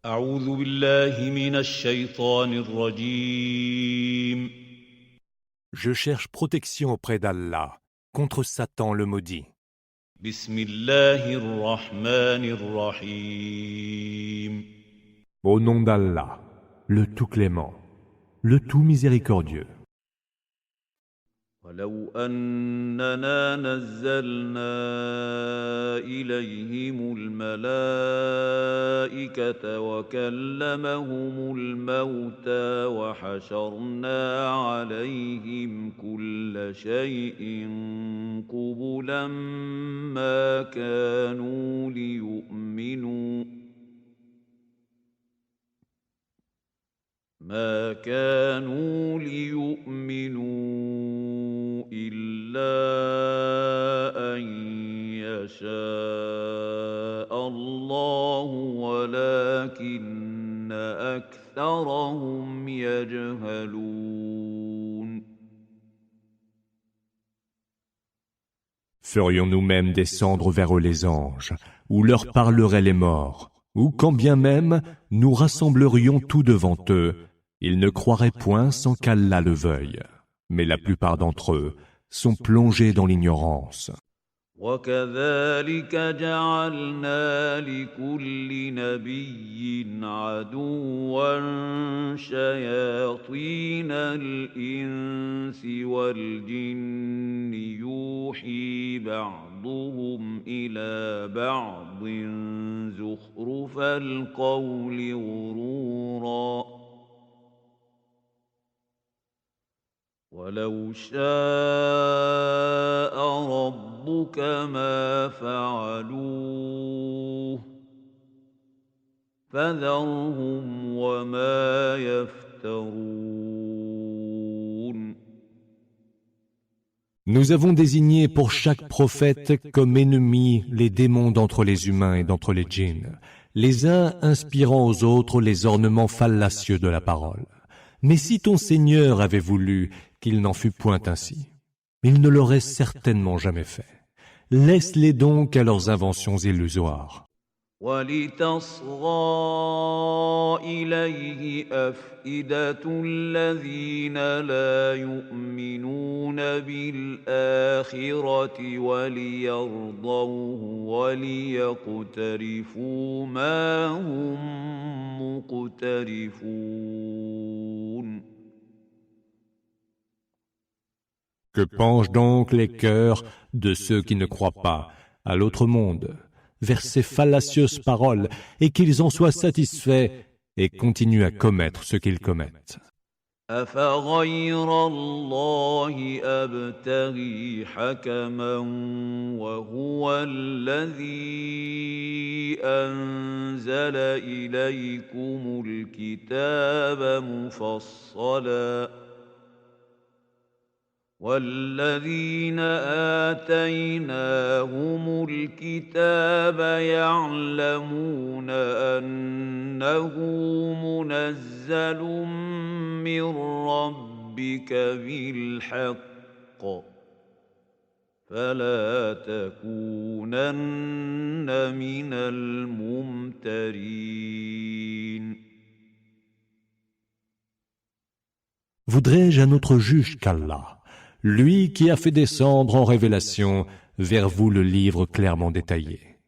أعوذ بالله من الشيطان الرجيم. Je cherche protection auprès d'Allah contre Satan le maudit. بسم الله الرحمن الرحيم. Au nom d'Allah, le tout clément, le tout miséricordieux. ولو أننا نزلنا إليهم الملائكة وكلمهم الموتى وحشرنا عليهم كل شيء قبلا ما كانوا ليؤمنوا إلا أن يشاء الله ولكن أكثرهم يجهلون. Ferions-nous même descendre vers eux les anges, ou leur parleraient les morts, ou quand bien même nous rassemblerions tout devant eux, ils ne croiraient point sans qu'Allah le veuille. Mais la plupart d'entre eux sont plongés dans l'ignorance. وكذلك جعلنا لكل نبي عدوا شياطين الإنس والجن يوحي بعضهم إلى بعض زخرف القول غرورا ولو شاء ربك ما فعلوه فذرهم وما يفترون. Nous avons désigné pour chaque prophète comme ennemis les démons d'entre les humains et d'entre les djinns, les uns inspirant aux autres les ornements fallacieux de la parole. Mais si ton Seigneur avait voulu qu'il n'en fût point ainsi, il ne l'aurait certainement jamais fait. Laisse-les donc à leurs inventions illusoires. وَلِتَصْغَىٰ إِلَيْهِ أَفْئِدَةُ الَّذِينَ لَا يُؤْمِنُونَ بِالْآخِرَةِ وَلِيَرْضَوْهُ وَلِيَقْتَرِفُوا مَا هُم مُّقْتَرِفُونَ. Que penchent donc les cœurs de ceux qui ne croient pas à l'autre monde vers ces fallacieuses paroles et qu'ils en soient satisfaits et continuent à commettre ce qu'ils commettent. أَفَغَيْرَ اللَّهِ أَبْتَغِي حَكَمًا وَهُوَ الَّذِي أَنزَلَ إِلَيْكُمُ الْكِتَابَ مُفَصَّلًا وَالَّذِينَ آتَيْنَاهُمُ الْكِتَابَ يَعْلَمُونَ أَنَّهُ مُنَزَّلٌ مِّن رَّبِّكَ بِالْحَقِّ فَلَا تَكُونَنَّ مِنَ الْمُمْتَرِينَ. Voudrais-je un autre juge qu'Allah, lui qui a fait descendre en révélation vers vous le livre clairement détaillé.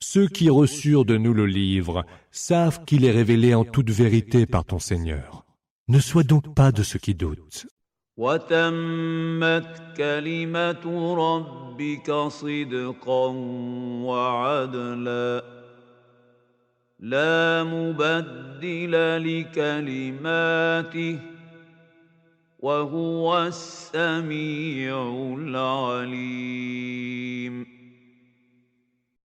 Ceux qui reçurent de nous le livre savent qu'il est révélé en toute vérité par ton Seigneur. Ne sois donc pas de ceux qui doutent. وَتَمَّتْ كَلِمَةُ رَبِّكَ صِدْقًا وَعَدْلًا لَّا مُبَدِّلَ لِكَلِمَاتِهِ وَهُوَ السَّمِيعُ الْعَلِيمُ.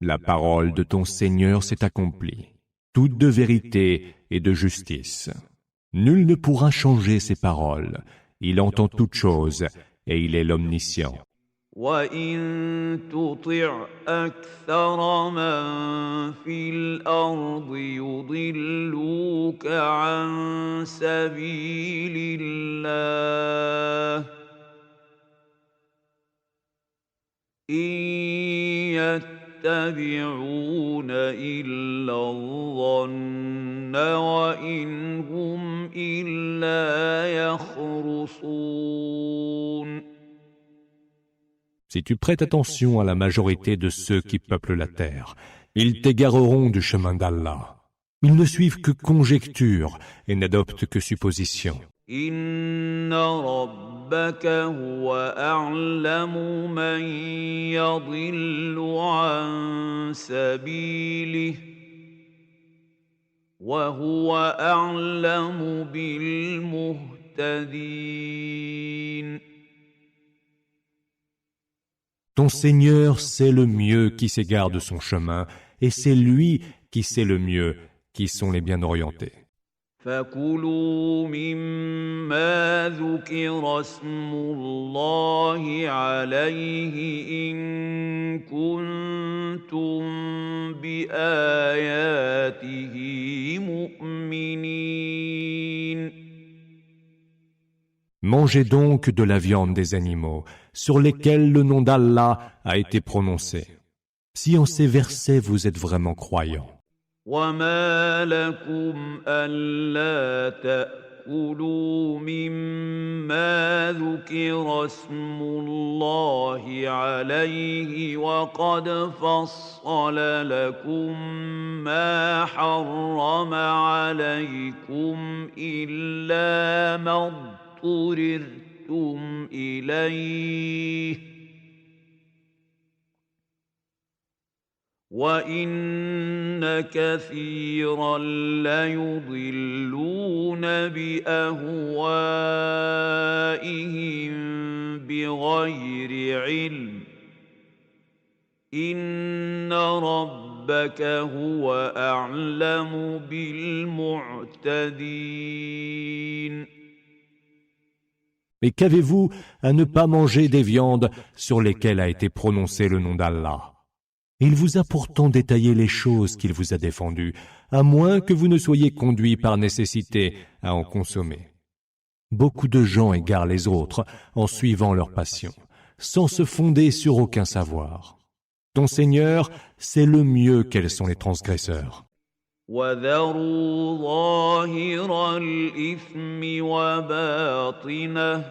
La parole de ton Seigneur s'est accomplie, toute de vérité et de justice. Nul ne pourra changer ses paroles. Il entend toutes choses et il est l'omniscient. وَإِن تُطِعْ أَكْثَرَ مَن فِي الْأَرْضِ يُضِلُّوكَ عَن سَبِيلِ اللَّهِ إِن يتبعون إلا الظن وإن هم إلا يخرصون. Si tu prêtes attention à la majorité de ceux qui peuplent la terre, ils t'égareront du chemin d'Allah. Ils ne suivent que conjectures et n'adoptent que suppositions. إن ربك هو أعلم من يضل عن سبيله وهو أعلم بالمهتدين. Ton Seigneur sait le mieux qui s'égare de son chemin, et c'est lui qui sait le mieux qui sont les bien orientés. فكلوا مما ذكر اسم الله عليه إن كنتم بآياته مؤمنين. Mangez donc de la viande des animaux, sur lesquels le nom d'Allah a été prononcé. Si en ces versets vous êtes vraiment croyants. وما لكم ألا تأكلوا مما ذكر اسم الله عليه وقد فصل لكم ما حرم عليكم إلا ما اضطررتم إليه وَإِنَّ كَثِيرًا لَيُضِلُّونَ بِأَهْوَائِهِم بِغَيْرِ عِلْمٍ إِنَّ رَبَّكَ هُوَ أَعْلَمُ بِالْمُعْتَدِينَ. Mais qu'avez-vous à ne pas manger des viandes sur lesquelles a été prononcé le nom d'Allah? Il vous a pourtant détaillé les choses qu'il vous a défendues, à moins que vous ne soyez conduits par nécessité à en consommer. Beaucoup de gens égarent les autres en suivant leur passion, sans se fonder sur aucun savoir. Ton Seigneur sait le mieux quels sont les transgresseurs. وَذَرُوا ظَاهِرَ الْإِثْمِ وَبَاطِنَهُ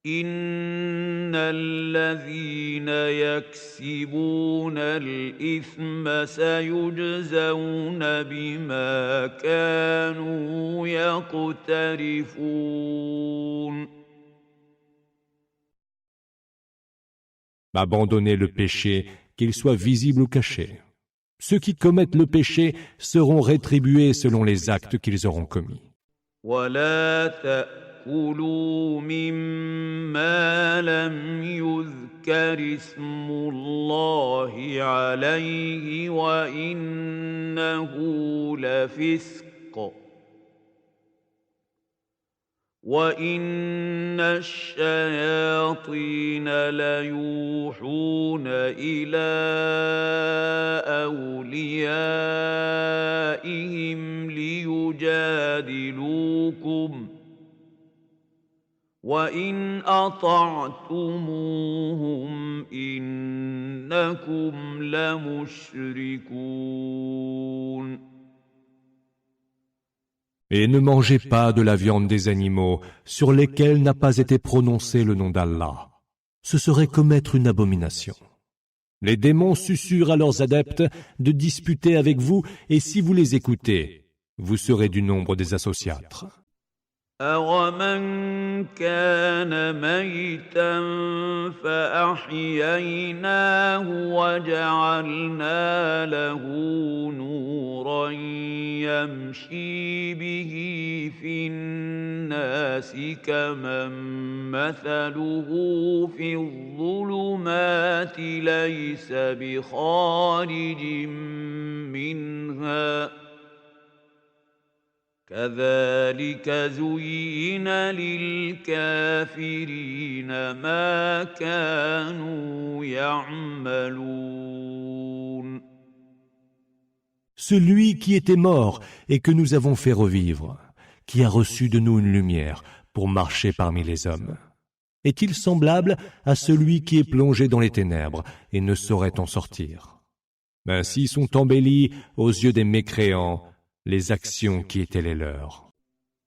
إِنَّ الَّذِينَ يَكْسِبُونَ الْإِثْمَ سَيُجْزَوْنَ بِمَا كَانُوا يَقْتَرِفُونَ. Abandonnez le péché, qu'il soit visible ou caché. Ceux qui commettent le péché seront rétribués selon les actes qu'ils auront commis. كُلُوا مِمَّا لَمْ يُذْكَرِ اسْمُ اللَّهِ عَلَيْهِ وَإِنَّهُ لَفِسْقٌ وَإِنَّ الشَّيَاطِينَ لَيُوحُونَ إِلَىٰ أَوْلِيَائِهِمْ لِيُجَادِلُوكُمْ وَإِنْ أَطَعْتُمُوهُمْ إِنَّكُمْ لَمُشْرِكُونَ. Et ne mangez pas de la viande des animaux sur lesquels n'a pas été prononcé le nom d'Allah. Ce serait commettre une abomination. Les démons susurrent à leurs adeptes de disputer avec vous, et si vous les écoutez, vous serez du nombre des associatres. أَوَمَنْ كَانَ مَيْتًا فَأَحْيَيْنَاهُ وَجَعَلْنَا لَهُ نُورًا يَمْشِي بِهِ فِي النَّاسِ كَمَن مَّثَلُهُ فِي الظُّلُمَاتِ لَيْسَ بِخَارِجٍ مِّنْهَا كَذَلِكَ زُيِّنَ لِلْكَافِرِينَ مَا كَانُوا يَعْمَلُونَ. Celui qui était mort et que nous avons fait revivre, qui a reçu de nous une lumière pour marcher parmi les hommes. Est-il semblable à celui qui est plongé dans les ténèbres et ne saurait en sortir? Ainsi sont embellies aux yeux des mécréants les actions qui étaient les leurs.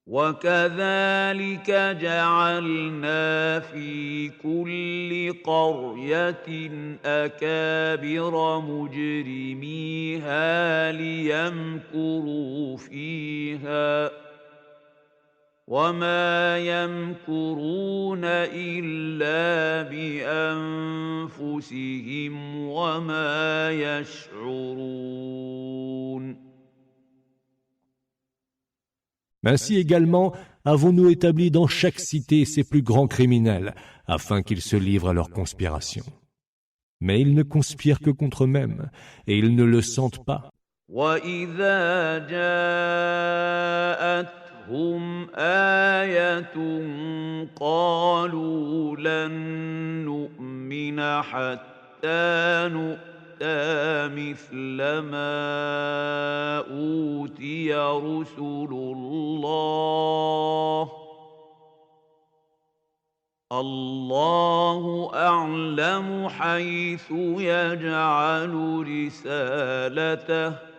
وكذلك جعلنا في كل قرية أكابر مجرميها ليمكروا فيها وما يمكرون إلا بأنفسهم وما يشعرون. Ainsi également avons-nous établi dans chaque cité ses plus grands criminels, afin qu'ils se livrent à leur conspiration. Mais ils ne conspirent que contre eux-mêmes, et ils ne le sentent pas. وَإِذَا جَاءَتْهُمْ آيَةٌ قَالُوا لَن نُّؤْمِنَ حَتَّىٰ نُؤْتَىٰ مِثْلَ مَا أُوتِيَ رُسُلُ اللَّهِ اللَّهُ أَعْلَمُ حَيْثُ يَجْعَلُ رِسَالَتَهُ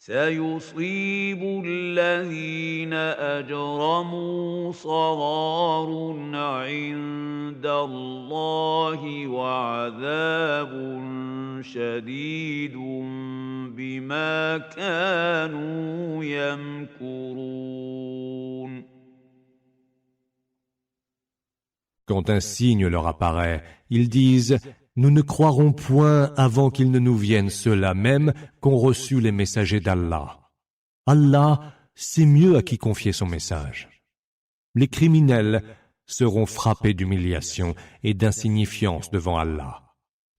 سيصيب الذين أجرموا صغار عند الله وعذاب شديد بما كانوا يمكرون. Quand un signe leur apparaît, ils disent « Nous ne croirons point avant qu'ils ne nous viennent ceux-là même qu'ont reçu les messagers d'Allah. Allah sait mieux à qui confier son message. » Les criminels seront frappés d'humiliation et d'insignifiance devant Allah.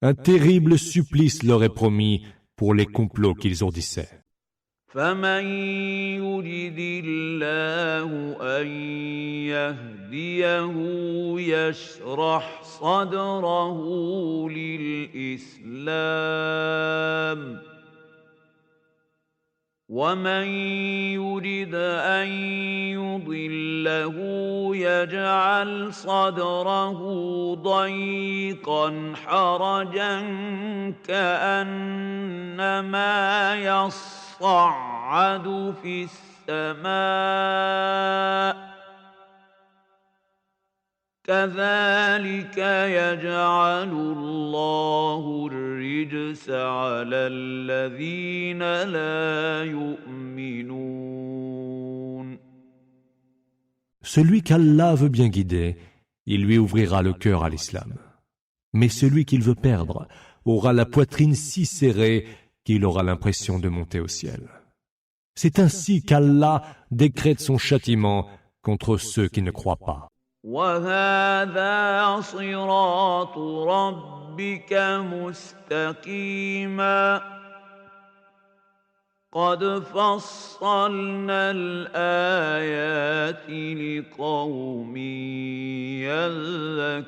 Un terrible supplice leur est promis pour les complots qu'ils ourdissaient. فمن يرد الله أن يهديه يشرح صدره للإسلام ومن يرد أن يضله يجعل صدره ضيقا حرجا كأنما يصعد في السماء كذلك يجعل الله الرجس على الذين لا يؤمنون. Celui qu'Allah veut bien guider, il lui ouvrira le cœur à l'islam. Mais celui qu'il veut perdre aura la poitrine si serrée qu'il aura l'impression de monter au ciel. C'est ainsi qu'Allah décrète son châtiment contre ceux qui ne croient pas. وَهَذَا صِرَاطُ رَبِّكَ مُسْتَقِيمًا قَدْ فَصَّلْنَا الْآيَاتِ لِقَوْمٍ يَذَّكَّرُونَ.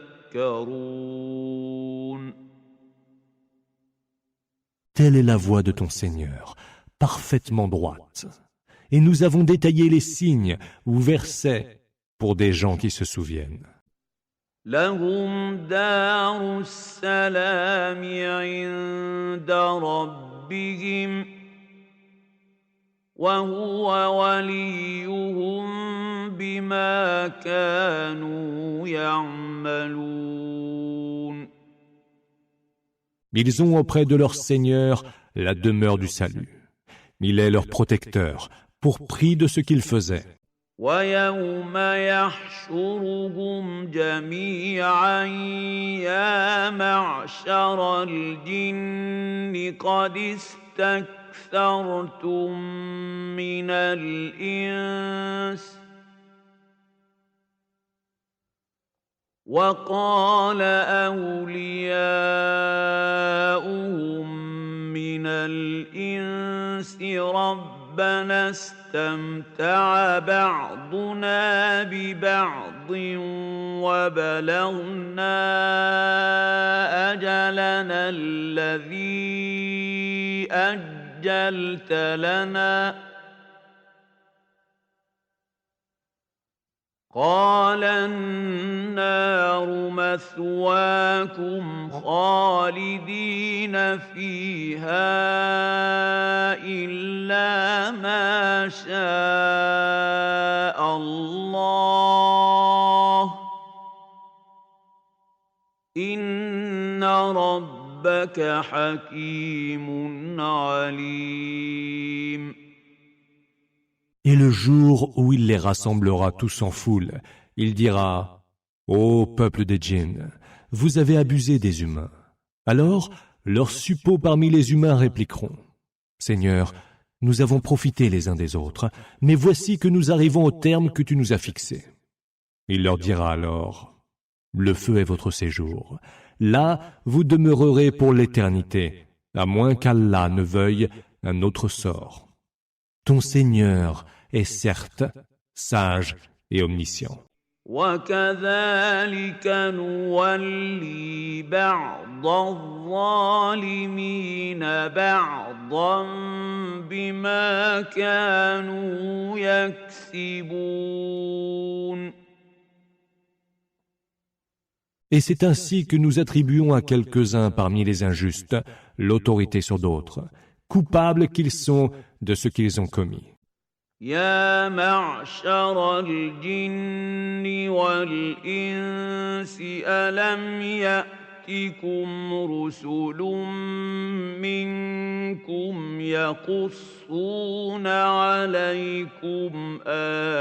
Telle est la voie de ton Seigneur, parfaitement droite. Et nous avons détaillé les signes ou versets pour des gens qui se souviennent. لهم دار السلام عند ربهم وهو وليهم بما كانوا يعملون. Ils ont auprès de leur Seigneur la demeure du salut. Il est leur protecteur, pour prix de ce qu'ils faisaient. وَيَوْمَ يَحْشُرُهُمْ جَمِيعًا يَا مَعْشَرَ الْجِنِّ قَدِ اسْتَكْثَرْتُم مِّنَ الْإِنسِ وَقَالَ أَوْلِيَاؤُهُم مِّنَ الْإِنسِ رَبَّنَا اسْتَمْتَعَ بَعْضُنَا بِبَعْضٍ وَبَلَغْنَا أَجَلَنَا الَّذِي أَجَّلْتَ لَنَا قال النار مثواكم خالدين فيها إلا ما شاء الله إن ربك حكيم عليم. Et le jour où il les rassemblera tous en foule, il dira « Ô peuple des djinns, vous avez abusé des humains. » Alors, leurs suppôts parmi les humains répliqueront « Seigneur, nous avons profité les uns des autres, mais voici que nous arrivons au terme que tu nous as fixé. » Il leur dira alors « Le feu est votre séjour. Là, vous demeurerez pour l'éternité, à moins qu'Allah ne veuille un autre sort. Ton Seigneur est certes sage et omniscient. » وكذلك نولي بعض الظالمين بعضا بما كانوا يكسبون. Et c'est ainsi que nous attribuons à quelques-uns parmi les injustes l'autorité sur d'autres, coupables qu'ils sont de ce qu'ils ont commis. يا معشر الجن والإنس ألم يأتكم رسل منكم يقصون عليكم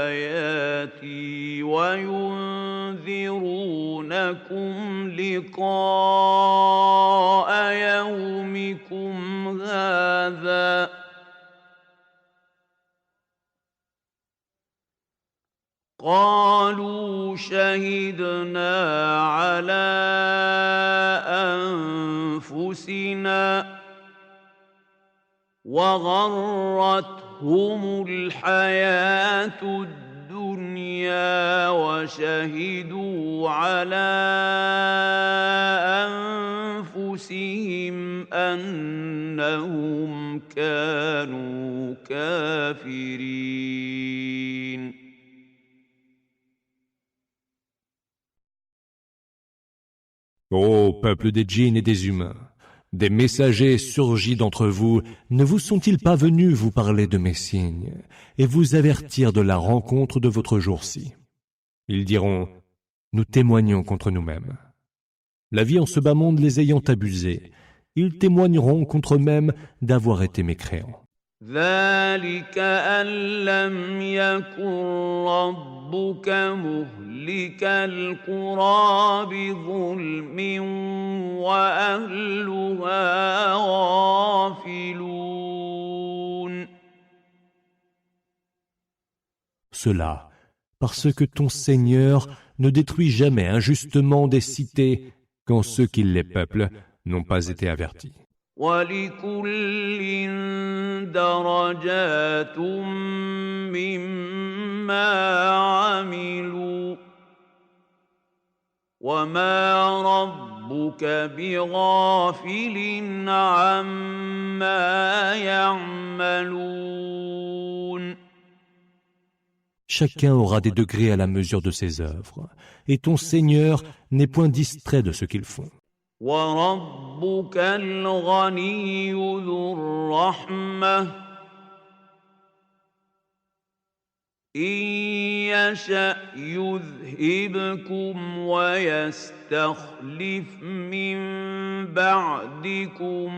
آياتي وينذرونكم لقاء يومكم هذا قالوا شهدنا على أنفسنا وغرتهم الحياة الدنيا وشهدوا على أنفسهم أنهم كانوا كافرين. Ô peuple des djinns et des humains, des messagers surgis d'entre vous ne vous sont-ils pas venus vous parler de mes signes et vous avertir de la rencontre de votre jour-ci? Ils diront, nous témoignons contre nous-mêmes. La vie en ce bas monde les ayant abusés, ils témoigneront contre eux-mêmes d'avoir été mécréants. ذلك أن لم يكن ربك مهلك القرى بظلم وأهلها غافلون. Cela, parce que ton Seigneur ne détruit jamais injustement des cités quand ceux qui les peuplent n'ont pas été avertis. ولكل درجات مما عملوا وما ربك بغافل عما يعملون. Chacun aura des degrés à la mesure de ses œuvres, et ton Seigneur n'est point distrait de ce qu'ils font. وربك الغني ذو الرحمة إن يشأ يذهبكم ويستخلف من بعدكم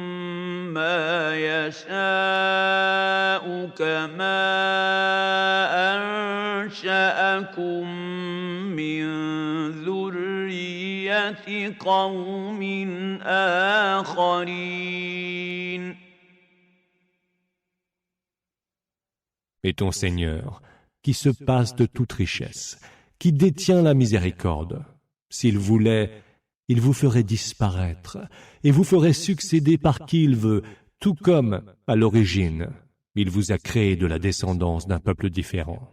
ما يشاء كما أنشأكم من ذرية قوم آخرين. Et ton Seigneur, qui se passe de toute richesse, qui détient la miséricorde, s'il voulait, il vous ferait disparaître et vous ferait succéder par qui il veut, tout comme, à l'origine, il vous a créé de la descendance d'un peuple différent.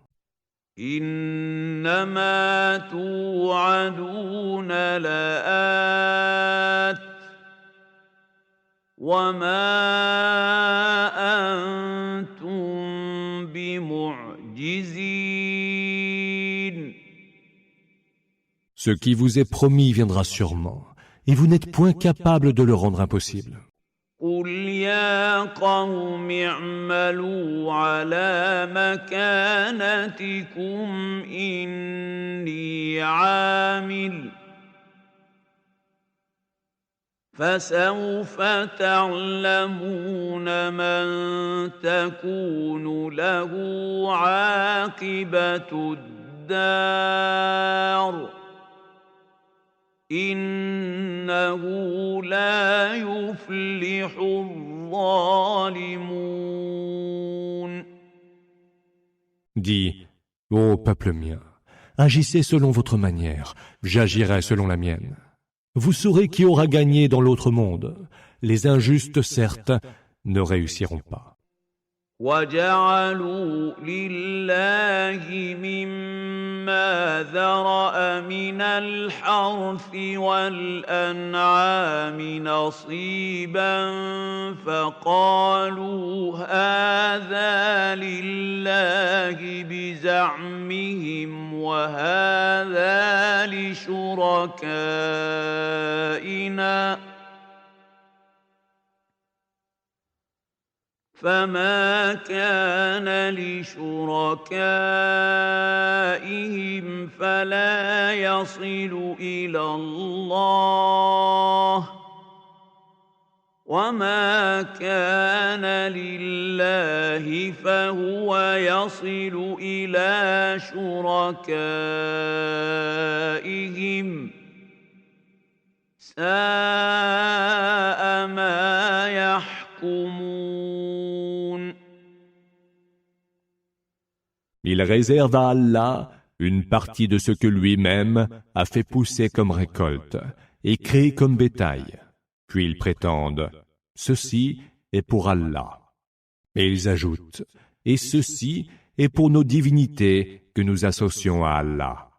إنما توعدون لآت وما أنتم بمعجزين Ce qui vous est promis viendra sûrement, et vous n'êtes point capable de le rendre impossible. قل يا قوم اعملوا على مكانتكم إني عامل فسوف تعلمون من تكون له عاقبة الدار إنه لا يفلح الظالمون. Dis, ô peuple mien, agissez selon votre manière, j'agirai selon la mienne. Vous saurez qui aura gagné dans l'autre monde. Les injustes, certes, ne réussiront pas. وَجَعَلُوا لِلَّهِ مِمَّا ذَرَأَ مِنَ الْحَرْثِ وَالْأَنْعَامِ نَصِيبًا فَقَالُوا هَٰذَا لِلَّهِ بِزَعْمِهِمْ وَهَٰذَا لِشُرَكَائِنَا فما كان لشركائهم فلا يصل إلى الله وما كان لله فهو يصل إلى شركائهم ساء ما يحكمون. Il réserve à Allah une partie de ce que lui-même a fait pousser comme récolte et créé comme bétail. Puis ils prétendent « Ceci est pour Allah ». Et ils ajoutent « Et ceci est pour nos divinités que nous associons à Allah ».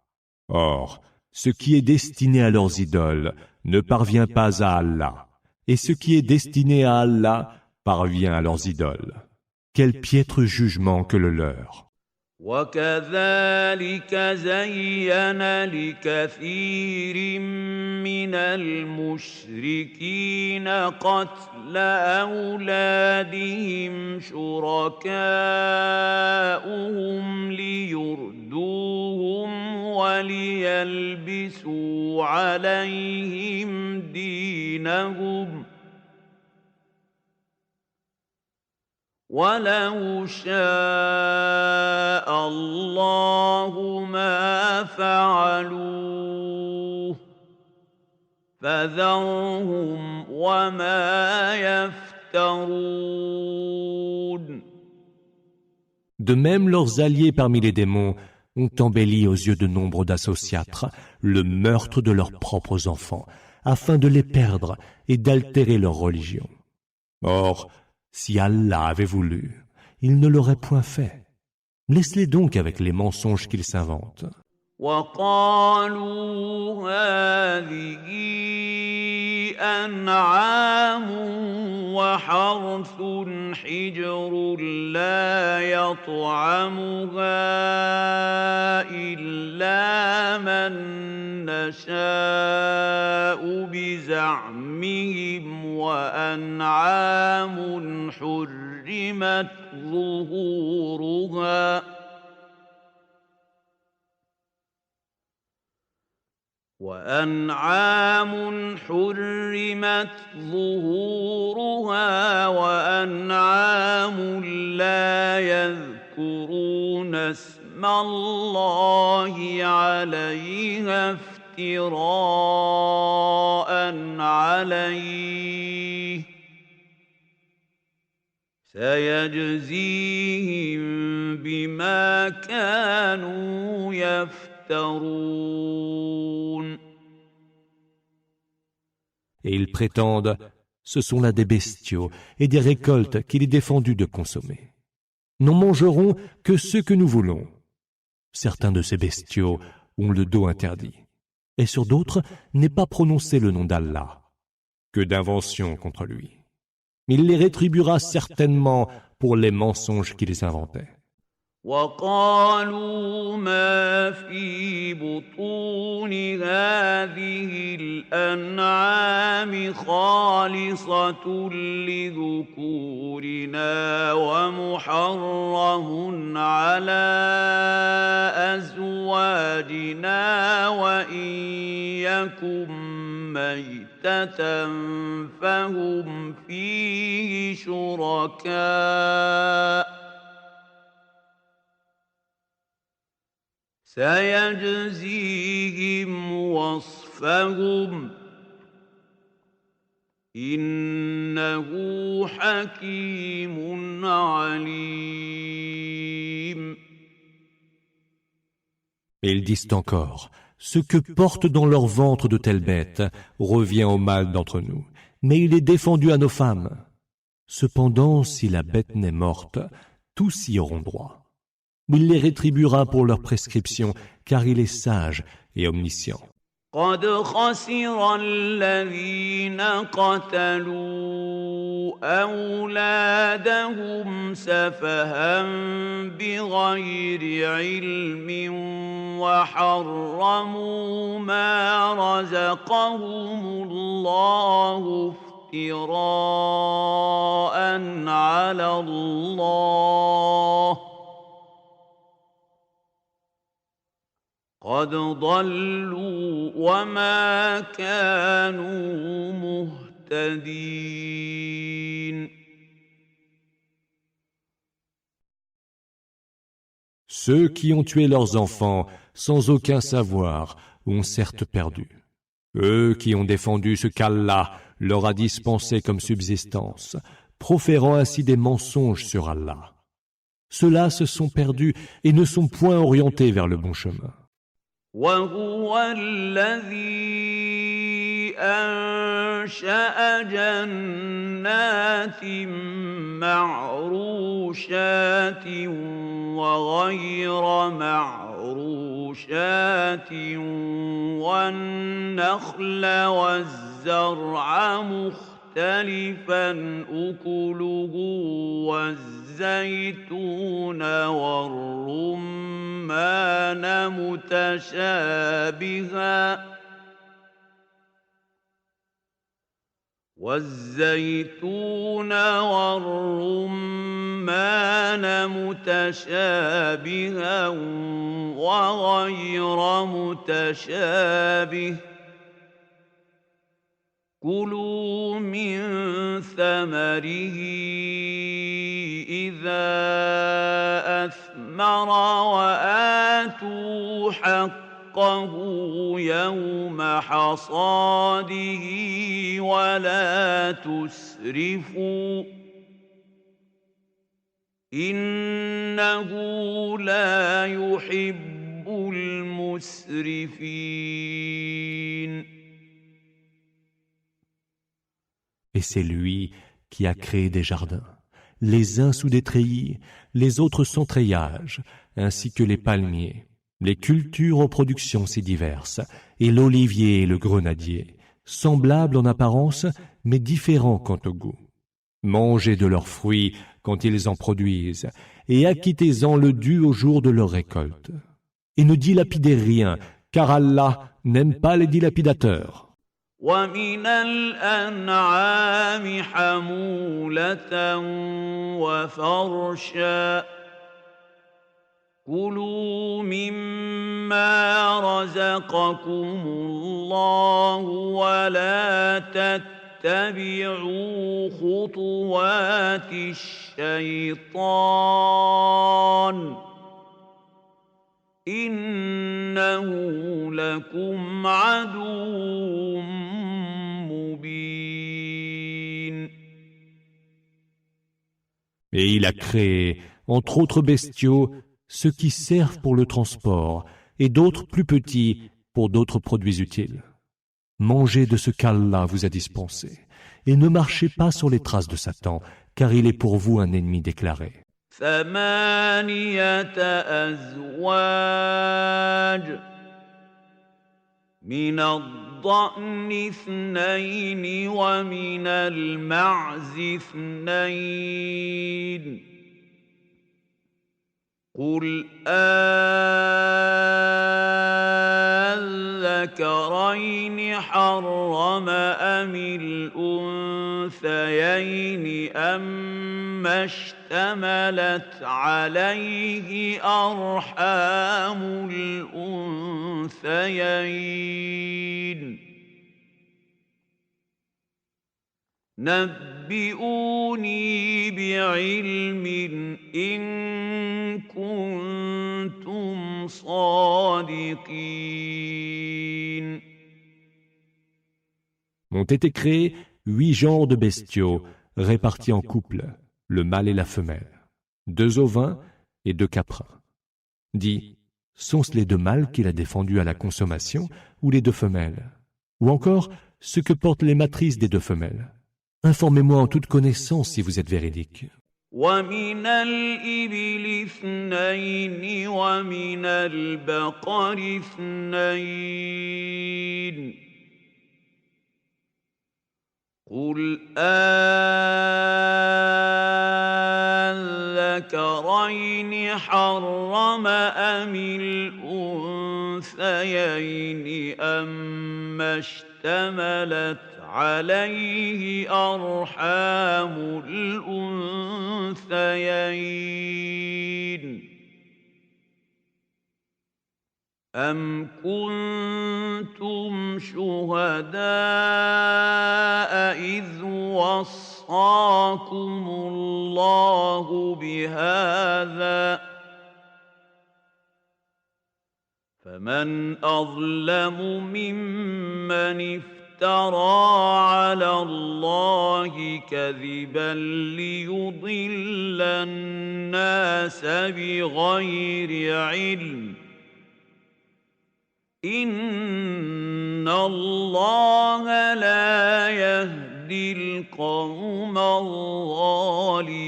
Or, ce qui est destiné à leurs idoles ne parvient pas à Allah, et ce qui est destiné à Allah parvient à leurs idoles. Quel piètre jugement que le leur! وكذلك زين لكثير من المشركين قتل أولادهم شركاؤهم ليردوهم وليلبسوا عليهم دينهم ولو شاء الله ما فعلوه فذرهم وما يفترون. De même, leurs alliés parmi les démons ont embelli aux yeux de nombre d'associatres le meurtre de leurs propres enfants, afin de les perdre et d'altérer leur religion. Or, si Allah avait voulu, il ne l'aurait point fait. Laisse-les donc avec les mensonges qu'ils s'inventent. وقالوا هذه أنعام وحرث حجر لا يطعمها إلا من نشاء بزعمهم وأنعام حرمت ظهورها وأنعام لا يذكرون اسم الله عليها افتراء عليه سيجزيهم بما كانوا يفترون. Et ils prétendent, ce sont là des bestiaux et des récoltes qu'il est défendu de consommer. Nous mangerons que ce que nous voulons. Certains de ces bestiaux ont le dos interdit, et sur d'autres n'est pas prononcé le nom d'Allah. Que d'inventions contre lui. Il les rétribuera certainement pour les mensonges qu'ils inventaient. وقالوا ما في بطون هذه الأنعام خالصة لذكورنا ومحرم على أزواجنا وإن يكن ميتة فهم فيه شركاء سيجزيهم وصفهم إنه حكيم عليم. Et ils disent encore, ce que portent dans leur ventre de telles bêtes revient au mâle d'entre nous, mais il est défendu à nos femmes. Cependant, si la bête naît morte, tous y auront droit. Il les rétribuera pour leur prescription, car il est sage et omniscient. قد خسر الذين قتلوا أولادهم سفها بغير علم وحرموا ما رزقهم الله افتراء على الله قد ضلوا وما كانوا مهتدين. Ceux qui ont tué leurs enfants sans aucun savoir ont certes perdu. Eux qui ont défendu ce qu'Allah leur a dispensé comme subsistance, proférant ainsi des mensonges sur Allah. Ceux-là se sont perdus et ne sont point orientés vers le bon chemin. وهو الذي أنشأ جنات معروشات وغير معروشات والنخل والزرع مختلفا أكله والزيتون والرمان متشابها وغير متشابه كلوا من ثمره إذا أثمر وآتوا حقه يوم حصاده ولا تسرفوا إنه لا يحب المسرفين. Et c'est lui qui a créé des jardins, les uns sous des treillis, les autres sans treillage, ainsi que les palmiers, les cultures aux productions si diverses, et l'olivier et le grenadier, semblables en apparence, mais différents quant au goût. Mangez de leurs fruits quand ils en produisent, et acquittez-en le dû au jour de leur récolte. Et ne dilapidez rien, car Allah n'aime pas les dilapidateurs. ومن الأنعام حمولة وفرشا كلوا مما رزقكم الله ولا تتبعوا خطوات الشيطان إنه لكم عدو مبين. Et il a créé, entre autres bestiaux, ceux qui servent pour le transport et d'autres plus petits pour d'autres produits utiles. Mangez de ce qu'Allah vous a dispensé et ne marchez pas sur les traces de Satan, car il est pour vous un ennemi déclaré. ثمانية أزواج من الضأن اثنين ومن المعز اثنين قل أذكرين حرم أم الأنثيين أما اشتملت عليه أرحام الأنثيين نبئوني بعلم إن كنتم صادقين. Ont été créés 8 genres de bestiaux répartis en couples, le mâle et la femelle, 2 ovins et 2 caprins. Dis, sont-ce les 2 mâles qu'il a défendus à la consommation ou les 2 femelles? Ou encore ce que portent les matrices des 2 femelles? Informez-moi en toute connaissance si vous êtes véridique. ومن الإبل 2 ومن البقر 2 قل أذكرين حرم أم الأنثيين أما اشتملت عليه أرحام الأنثيين أم كنتم شهداء إذ وصاكم الله بهذا فمن أظلم ممن افترى على الله كذبا ليضل الناس بغير علم إن الله لا يهدي القوم الظالمين.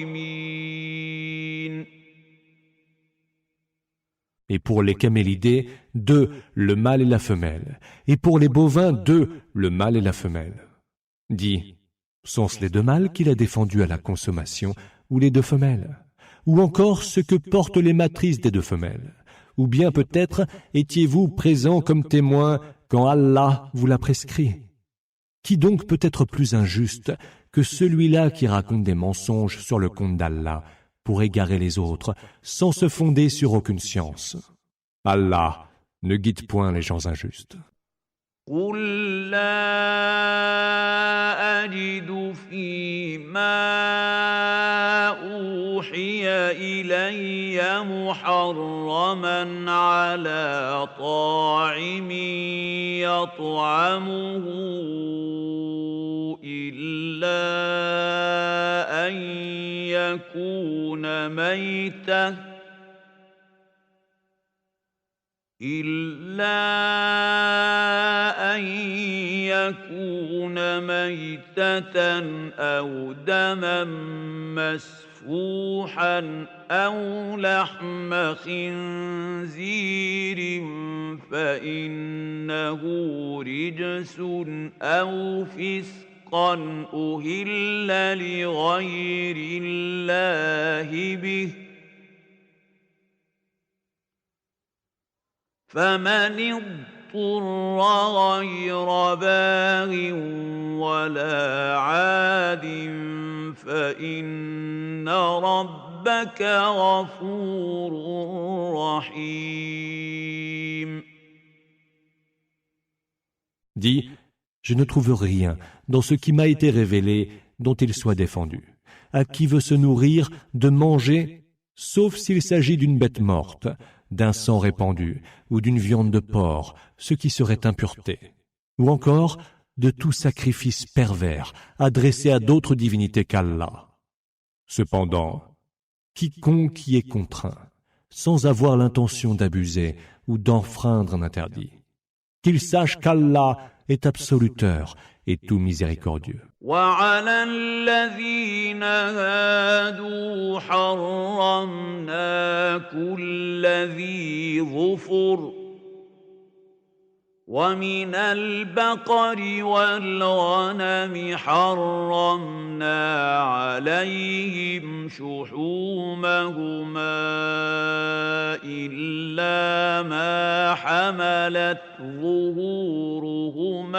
Et pour les camélidés, 2, le mâle et la femelle. Et pour les bovins, 2, le mâle et la femelle. Dis, sont-ce les 2 mâles qu'il a défendus à la consommation ou les 2 femelles? Ou encore ce que portent les matrices des 2 femelles? Ou bien peut-être étiez-vous présent comme témoin quand Allah vous l'a prescrit? Qui donc peut être plus injuste que celui-là qui raconte des mensonges sur le compte d'Allah pour égarer les autres, sans se fonder sur aucune science? Allah ne guide point les gens injustes. قل لا أجد فيما أوحي إلي محرما على طاعم يطعمه إلا أن يكون ميتة أو دما مسفوحا أو لحم خنزير فإنه رجس أو فسقا أهل لغير الله به فمن اضطر غير باغ ولا عاد فإن ربك غفور رحيم. Dis, je ne trouve rien dans ce qui m'a été révélé dont il soit défendu. À qui veut se nourrir de manger, sauf s'il s'agit d'une bête morte, d'un sang répandu ou d'une viande de porc, ce qui serait impureté, ou encore de tout sacrifice pervers adressé à d'autres divinités qu'Allah. Cependant, quiconque y est contraint, sans avoir l'intention d'abuser ou d'enfreindre un interdit, qu'il sache qu'Allah est absoluteur et tout miséricordieux. وعلى الذين هادوا حرمنا كل ذي ظفر ومن البقر والغنم حرمنا عليهم شحومهما ما حملت ظهورهما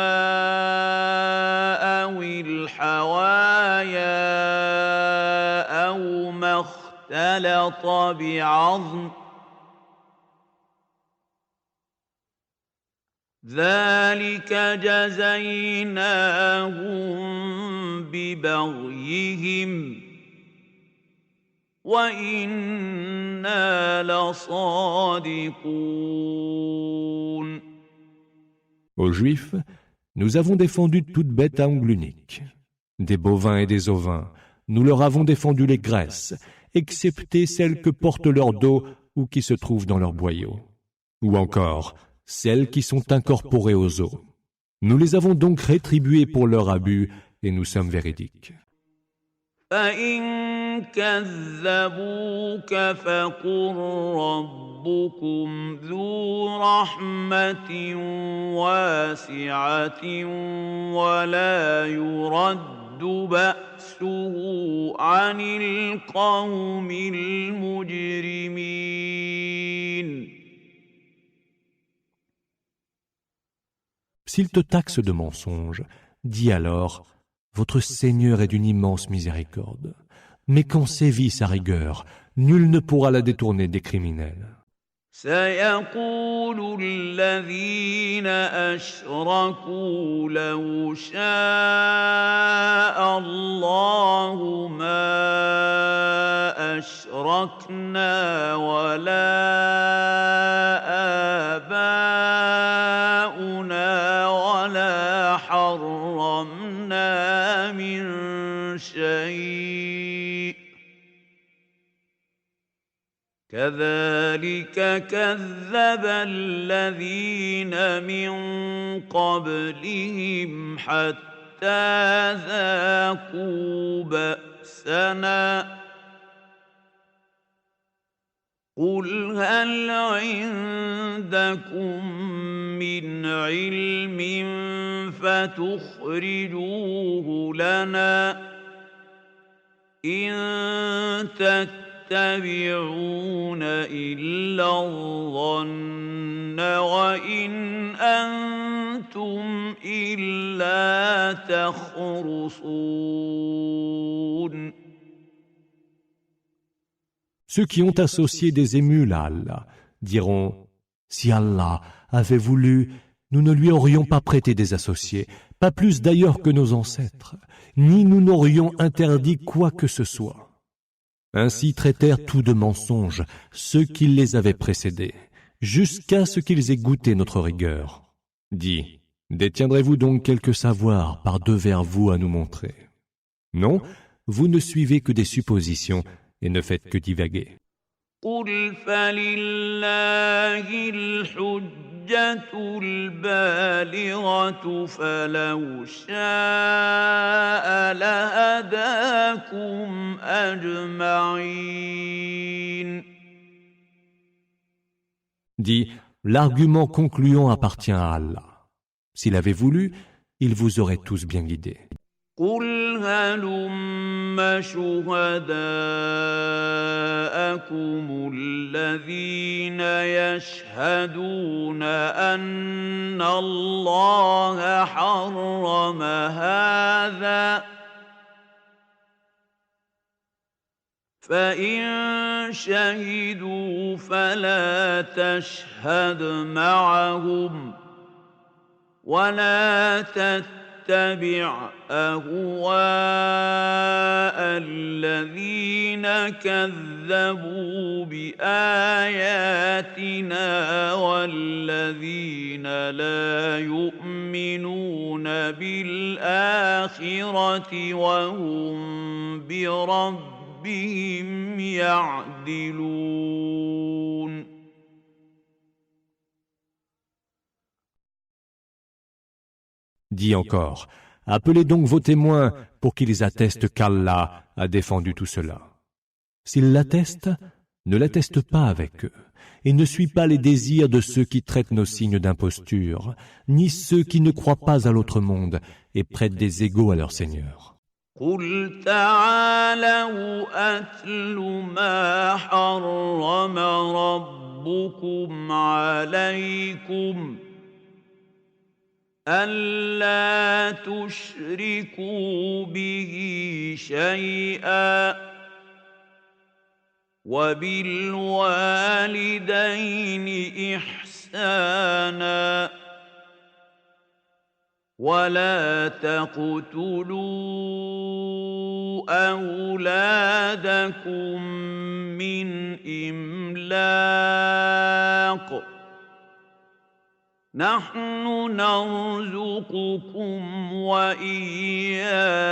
أو الحوايا أو ما اختلط بعظم ذلك جزيناهم ببغيهم وإنا لصادقون. Aux Juifs, nous avons défendu toute bête à ongles uniques, des bovins et des ovins. Nous leur avons défendu les graisses, excepté celles que portent leur dos ou qui se trouvent dans leurs boyaux, ou encore celles qui sont incorporées aux os. Nous les avons donc rétribuées pour leur abus et nous sommes véridiques. فإن كذبوك فقل ربكم ذو رحمة واسعة ولا يرد بأسه عن القوم المجرمين. S'ils te taxent de mensonge, dis alors « Votre Seigneur est d'une immense miséricorde. Mais quand sévit sa rigueur, nul ne pourra la détourner des criminels. » سيقول الذين أشركوا لو شاء الله ما أشركنا ولا آباؤنا ولا حرمنا من شيء كذلك كذب الذين من قبلهم حتى ذاقوا بأسنا قل هل عندكم من علم فتخرجوه لنا إن تتبعون إلا الظن وإن أنتم إلا تخرصون. Ceux qui ont associé des émules à Allah diront « Si Allah avait voulu, nous ne lui aurions pas prêté des associés, pas plus d'ailleurs que nos ancêtres, ni nous n'aurions interdit quoi que ce soit. » Ainsi traitèrent tous de mensonges ceux qui les avaient précédés, jusqu'à ce qu'ils aient goûté notre rigueur. Dis, détiendrez-vous donc quelque savoir par devers vous à nous montrer? Non, vous ne suivez que des suppositions et ne faites que divaguer. قل فلله الحجة البالغة فلو شاء لهداكم أجمعين. Dis, l'argument concluant appartient à Allah. S'il avait voulu, il vous aurait tous bien guidés. قل هلم شهداءكم الذين يشهدون أن الله حرم هذا فإن شهدوا فلا تشهد معهم ولا تتبع أهواء الذين كذبوا بآياتنا والذين لا يؤمنون بالآخرة وهم بربهم يعدلون. Dis encore, appelez donc vos témoins pour qu'ils attestent qu'Allah a défendu tout cela. S'ils l'attestent, ne l'atteste pas avec eux, et ne suis pas les désirs de ceux qui traitent nos signes d'imposture, ni ceux qui ne croient pas à l'autre monde et prêtent des égaux à leur Seigneur. قل تعالوا أتل ما حرم ربكم عليكم ألا تشركوا به شيئا وبالوالدين إحسانا ولا تقتلوا أولادكم من إملاق نحن نرزقكم وإياهم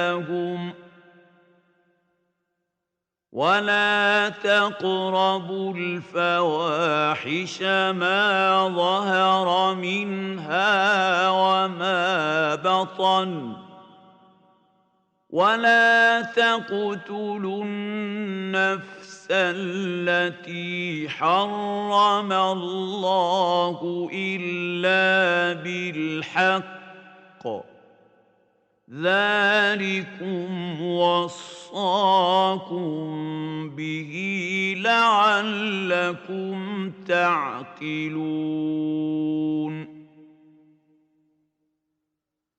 ولا تقربوا الفواحش ما ظهر منها وما بطن ولا تقتلوا النفس التي حرم الله إلا بالحق ذلكم وصاكم به لعلكم تعقلون.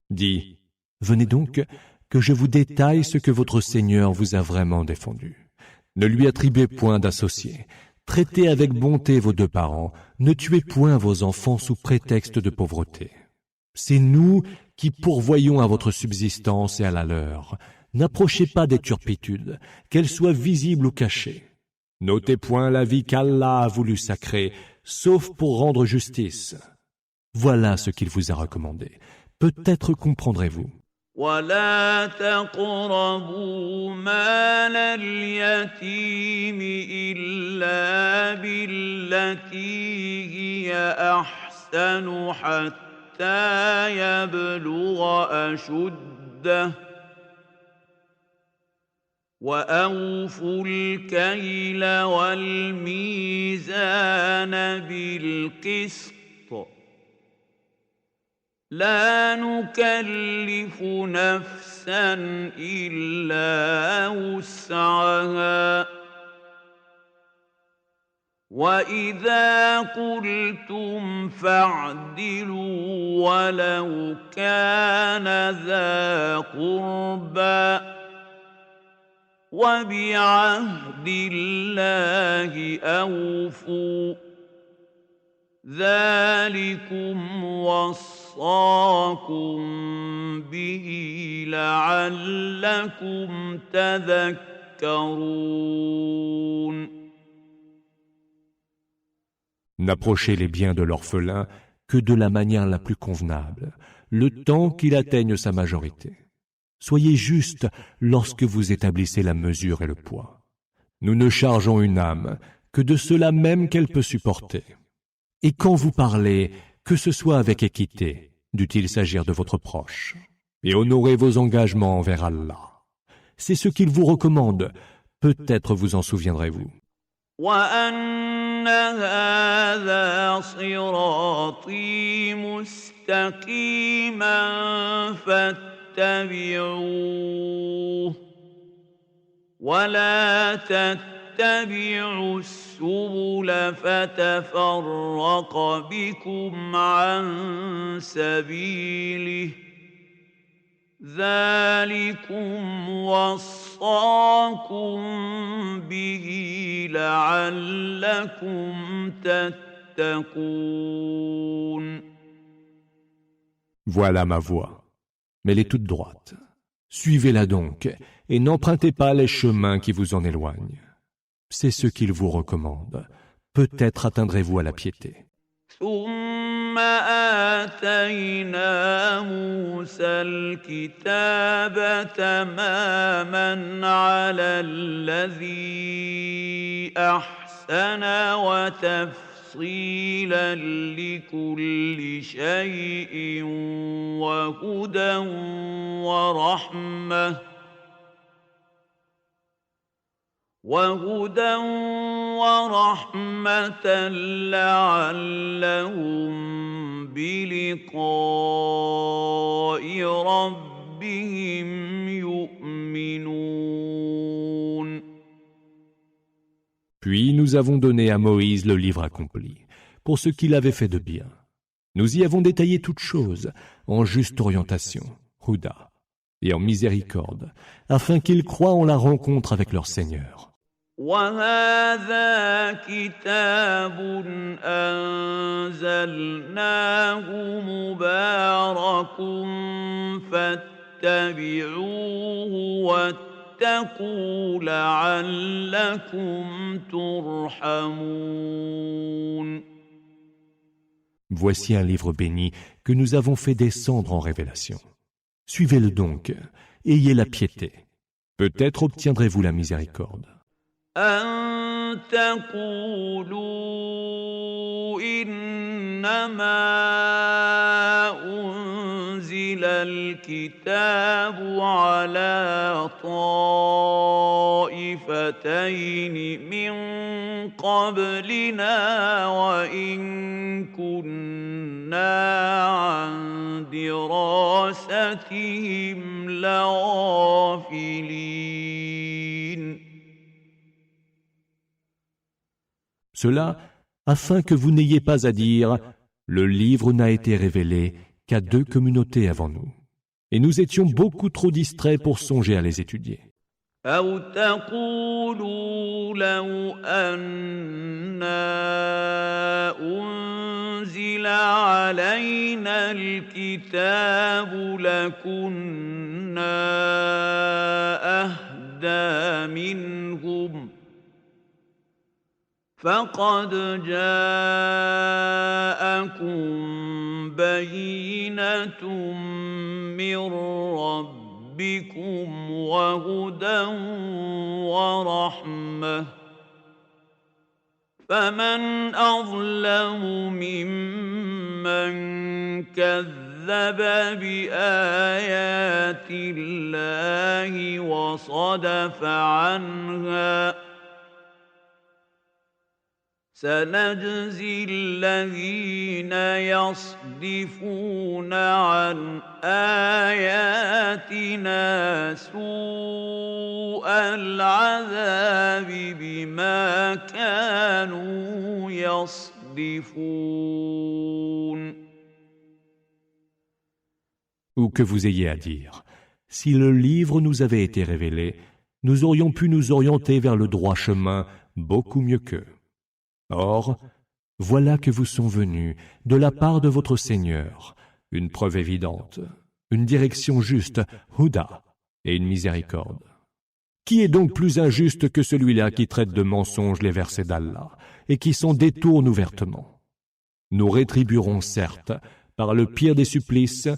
Dis, venez donc que je vous détaille ce que votre Seigneur vous a vraiment défendu. Ne lui attribuez point d'associés. Traitez avec bonté vos deux parents. Ne tuez point vos enfants sous prétexte de pauvreté. C'est nous qui pourvoyons à votre subsistance et à la leur. N'approchez pas des turpitudes, qu'elles soient visibles ou cachées. N'ôtez point la vie qu'Allah a voulu sacrée, sauf pour rendre justice. Voilà ce qu'il vous a recommandé. Peut-être comprendrez-vous. ولا تقربوا مال اليتيم إلا بالتي هي أحسن حتى يبلغ أشده وأوفوا الكيل والميزان بالقسط لا نكلف نفسا إلا وسعها وإذا قلتم فاعدلوا ولو كان ذا قربى وبعهد الله أوفوا ذلكم وصاكم به لعلكم تذكرون. N'approchez les biens de l'orphelin que de la manière la plus convenable, le temps qu'il atteigne sa majorité. Soyez juste lorsque vous établissez la mesure et le poids. Nous ne chargeons une âme que de cela même qu'elle peut supporter. Et quand vous parlez, que ce soit avec équité, dût-il s'agir de votre proche, et honorez vos engagements envers Allah. C'est ce qu'il vous recommande. Peut-être vous en souviendrez-vous. وأن هذا صراطي مستقيما فاتبعوه ولا تتبعوا السبل فتفرق بكم عن سبيله ذلكم وصاكم به لعلكم تتقون. Voilà ma voie, mais elle est toute droite. Suivez-la donc, et n'empruntez pas les chemins qui vous en éloignent. C'est ce qu'il vous recommande. Peut-être atteindrez-vous à la piété. ثم آتينا موسى الكتاب تماما على الذي أحسن وتفصيلا لكل شيء وهدى ورحمة لعلهم بلقاء ربهم يؤمنون. Puis nous avons donné à Moïse le livre accompli, pour ce qu'il avait fait de bien. Nous y avons détaillé toutes choses, en juste orientation, Huda, et en miséricorde, afin qu'ils croient en la rencontre avec leur Seigneur. وهذا كتاب أنزلناه مبارك فاتبعوه واتقوا لعلكم ترحمون. Voici un livre béni que nous avons fait descendre en révélation. Suivez-le donc, ayez la piété. Peut-être obtiendrez-vous la miséricorde. أن تقولوا إنما أنزل الكتاب على طائفتين من قبلنا وإن كنا عن دراستهم لغافلين. Cela afin que vous n'ayez pas à dire « Le livre n'a été révélé qu'à 2 communautés avant nous. » Et nous étions beaucoup trop distraits pour songer à les étudier. أو تقولوا لو أنا أنزل علينا الكتاب لكنا أهدى منهم فقد جاءكم بينة من ربكم وهدى ورحمة فمن أظلم ممن كذب بآيات الله وصدف عنها سنجزي الذين يصدفون عن آياتنا سوء العذاب بما كانوا يصدفون. Ou que vous ayez à dire, si le livre nous avait été révélé, nous aurions pu nous orienter vers le droit chemin beaucoup mieux qu'eux. Or, voilà que vous sont venus, de la part de votre Seigneur, une preuve évidente, une direction juste, Huda, et une miséricorde. Qui est donc plus injuste que celui-là qui traite de mensonges les versets d'Allah, et qui s'en détourne ouvertement? Nous rétribuerons certes, par le pire des supplices,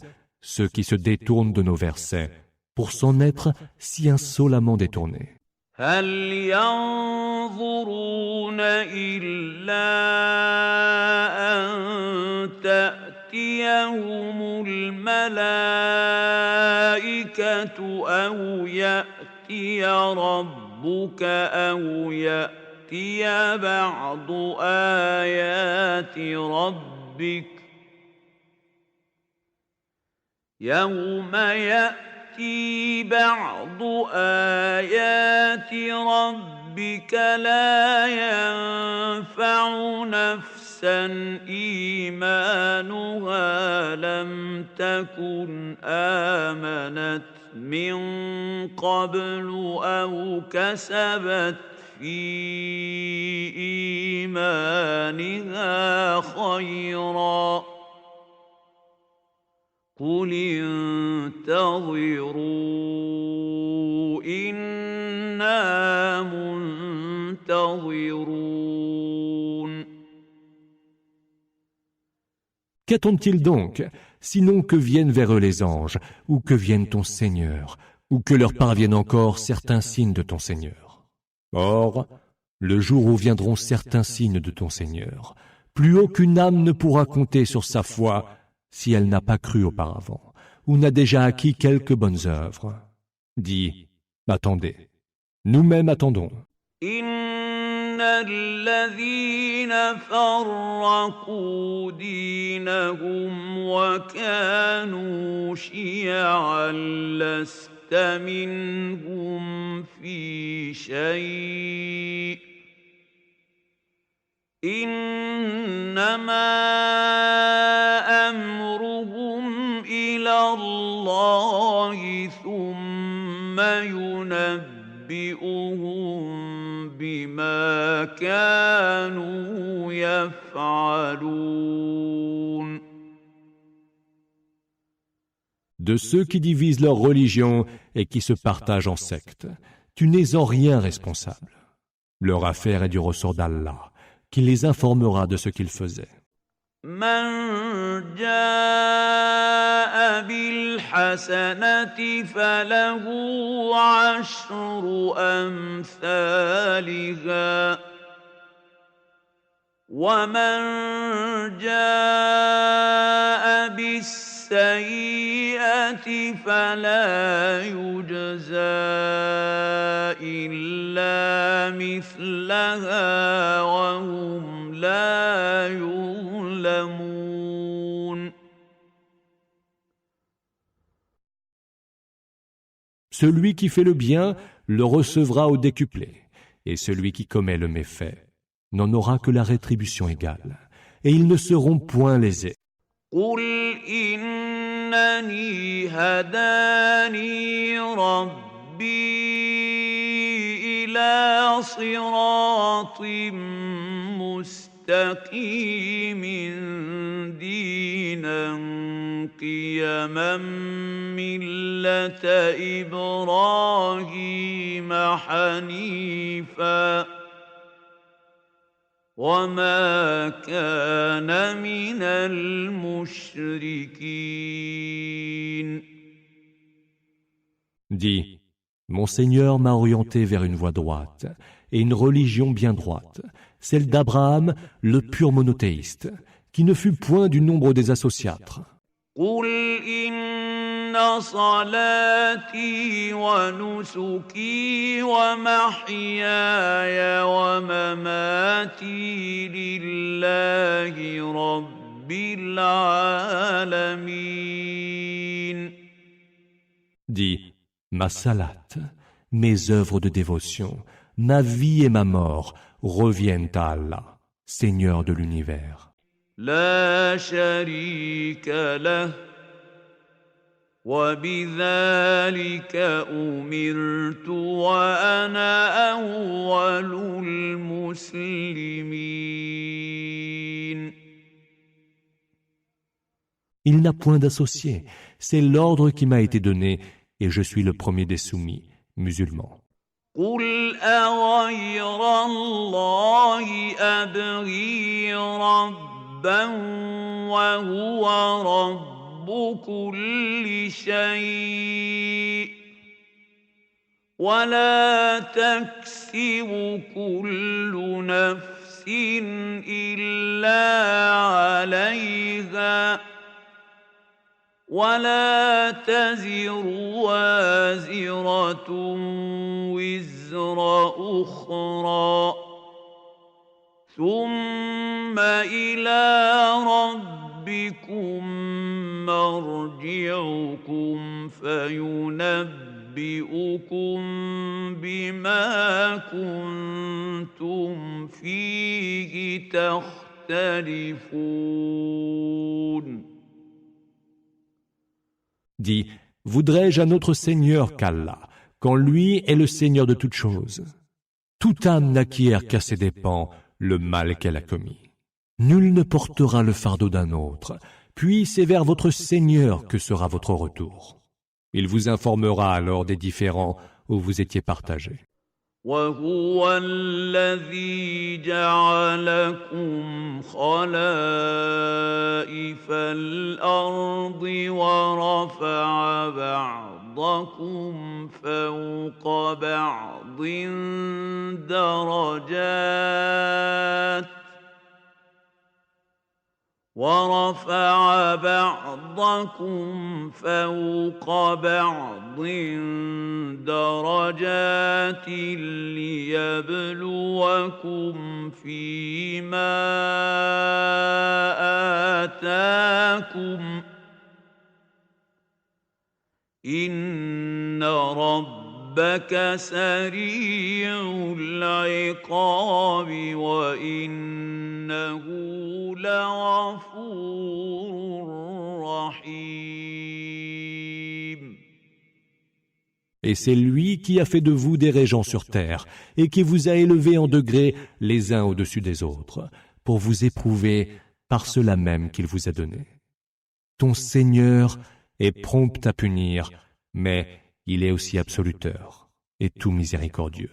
ceux qui se détournent de nos versets, pour s'en être si insolemment détournés. هل ينظرون إلا أن تأتيهم الملائكة أو يأتي ربك أو يأتي بعض آيات ربك يوم يأتي بعض آيات ربك لا ينفع نفسا إيمانها لم تكن آمنت من قبل أو كسبت في إيمانها خيرا قل انتظروا إنا منتظرون. Qu'attendent-ils donc, sinon que viennent vers eux les anges, ou que vienne ton Seigneur, ou que leur parviennent encore certains signes de ton Seigneur? Or, le jour où viendront certains signes de ton Seigneur, plus aucune âme ne pourra compter sur sa foi si elle n'a pas cru auparavant, ou n'a déjà acquis quelques bonnes œuvres. Dis, attendez, nous-mêmes attendons. إن الذين فرقوا دينهم وكانوا شيعا لست منهم في شيء إنما أمرهم إلى الله ثم ينبئهم بما كانوا يفعلون. De ceux qui divisent leur religion et qui se partagent en sectes, tu n'es en rien responsable. Leur affaire est du ressort d'Allah, qui les informera de ce qu'ils faisaient. من جاء بالحسنة فله عشر أمثالها ومن جاء بالسيئة فلا يجزى إلا مثلها وهم لا يظلمون. Celui qui fait le bien le recevra au décuplé, et celui qui commet le méfait n'en aura que la rétribution égale, et ils ne seront point lésés. قل إنني هداني ربي إلى صراط مستقيم دينا قيما ملة إبراهيم حنيفا وما كان من المشركين. Dis, mon Seigneur m'a orienté vers une voie droite et une religion bien droite, celle d'Abraham, le pur monothéiste, qui ne fut point du nombre des associatres. قل إن صلاتي ونسكي ومحياي ومماتي لله رب العالمين. Dis, ma salate, mes œuvres de dévotion, ma vie et ma mort reviennent à Allah, Seigneur de l'univers. لا شريك له وبذلك أمرت وأنا أول المسلمين. Il n'a point d'associé, c'est l'ordre qui m'a été donné et je suis le premier des soumis, musulmans. قل أغير الله أبغي ربا وهو رب كل شيء ولا تكسب كل نفس إلا عليها ولا تزر وازرة وزر أخرى ثم إلى ربكم مرجعكم فينبئكم بما كنتم فيه تختلفون. Dis, voudrais-je un autre Seigneur qu'Allah, quand lui est le Seigneur de toutes choses. Toute âme n'acquiert qu'à ses dépens le mal qu'elle a commis. Nul ne portera le fardeau d'un autre, puis c'est vers votre Seigneur que sera votre retour. Il vous informera alors des différends où vous étiez partagés. وهو الذي جعلكم خلائف الأرض ورفع بعضكم فوق بعض درجات ورفع بعضكم فوق بعض درجات ليبلوكم فيما آتاكم إن ربك سريع العقاب وإن إنه لغفور رحيم. Et c'est lui qui a fait de vous des régents sur terre et qui vous a élevés en degrés les uns au-dessus des autres, pour vous éprouver par cela même qu'il vous a donné. Ton Seigneur est prompt à punir, mais il est aussi absoluteur et tout miséricordieux.